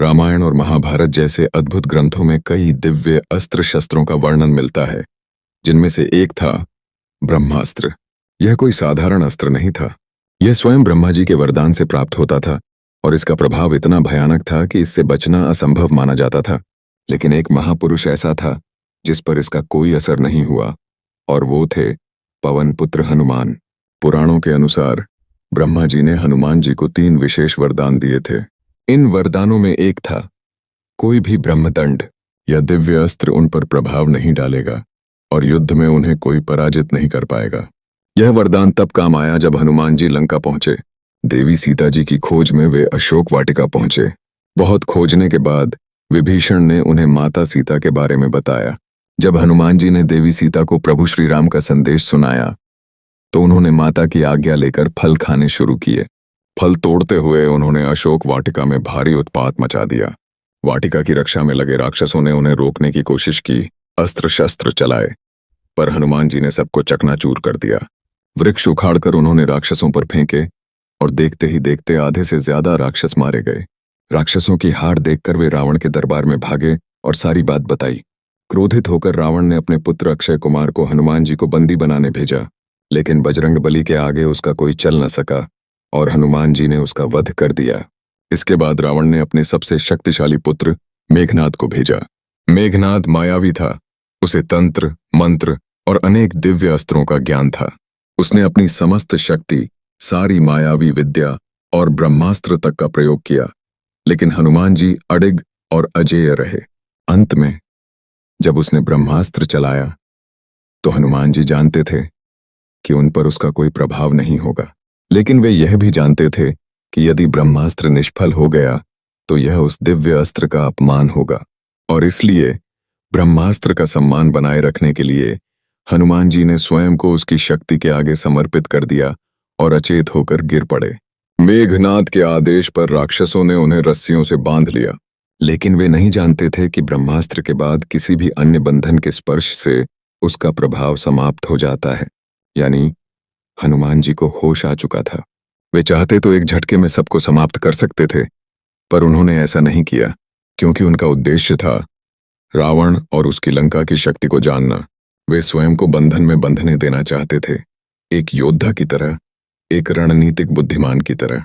रामायण और महाभारत जैसे अद्भुत ग्रंथों में कई दिव्य अस्त्र शस्त्रों का वर्णन मिलता है, जिनमें से एक था ब्रह्मास्त्र। यह कोई साधारण अस्त्र नहीं था। यह स्वयं ब्रह्मा जी के वरदान से प्राप्त होता था और इसका प्रभाव इतना भयानक था कि इससे बचना असंभव माना जाता था। लेकिन एक महापुरुष ऐसा था जिस पर इसका कोई असर नहीं हुआ, और वो थे पवन पुत्र हनुमान। पुराणों के अनुसार ब्रह्मा जी ने हनुमान जी को 3 विशेष वरदान दिए थे। इन वरदानों में एक था, कोई भी ब्रह्मदंड या दिव्य अस्त्र उन पर प्रभाव नहीं डालेगा और युद्ध में उन्हें कोई पराजित नहीं कर पाएगा। यह वरदान तब काम आया जब हनुमान जी लंका पहुंचे। देवी सीता जी की खोज में वे अशोक वाटिका पहुंचे। बहुत खोजने के बाद विभीषण ने उन्हें माता सीता के बारे में बताया। जब हनुमान जी ने देवी सीता को प्रभु श्री राम का संदेश सुनाया तो उन्होंने माता की आज्ञा लेकर फल खाने शुरू किए। फल तोड़ते हुए उन्होंने अशोक वाटिका में भारी उत्पात मचा दिया। वाटिका की रक्षा में लगे राक्षसों ने उन्हें रोकने की कोशिश की, अस्त्र शस्त्र चलाए, पर हनुमान जी ने सबको चकनाचूर कर दिया। वृक्ष उखाड़कर उन्होंने राक्षसों पर फेंके और देखते ही देखते आधे से ज्यादा राक्षस मारे गए। राक्षसों की हार देखकर वे रावण के दरबार में भागे और सारी बात बताई। क्रोधित होकर रावण ने अपने पुत्र अक्षय कुमार को हनुमान जी को बंदी बनाने भेजा, लेकिन बजरंगबली के आगे उसका कोई चल न सका और हनुमान जी ने उसका वध कर दिया। इसके बाद रावण ने अपने सबसे शक्तिशाली पुत्र मेघनाद को भेजा। मेघनाद मायावी था। उसे तंत्र, मंत्र और अनेक दिव्य अस्त्रों का ज्ञान था। उसने अपनी समस्त शक्ति, सारी मायावी विद्या और ब्रह्मास्त्र तक का प्रयोग किया, लेकिन हनुमान जी अडिग और अजेय रहे। अंत में जब उसने ब्रह्मास्त्र चलाया तो हनुमान जी जानते थे कि उन पर उसका कोई प्रभाव नहीं होगा, लेकिन वे यह भी जानते थे कि यदि ब्रह्मास्त्र निष्फल हो गया तो यह उस दिव्य अस्त्र का अपमान होगा, और इसलिए ब्रह्मास्त्र का सम्मान बनाए रखने के लिए हनुमान जी ने स्वयं को उसकी शक्ति के आगे समर्पित कर दिया और अचेत होकर गिर पड़े। मेघनाद के आदेश पर राक्षसों ने उन्हें रस्सियों से बांध लिया, लेकिन वे नहीं जानते थे कि ब्रह्मास्त्र के बाद किसी भी अन्य बंधन के स्पर्श से उसका प्रभाव समाप्त हो जाता है। यानी हनुमान जी को होश आ चुका था। वे चाहते तो एक झटके में सबको समाप्त कर सकते थे, पर उन्होंने ऐसा नहीं किया, क्योंकि उनका उद्देश्य था रावण और उसकी लंका की शक्ति को जानना। वे स्वयं को बंधन में बंधने देना चाहते थे, एक योद्धा की तरह, एक रणनीतिक बुद्धिमान की तरह।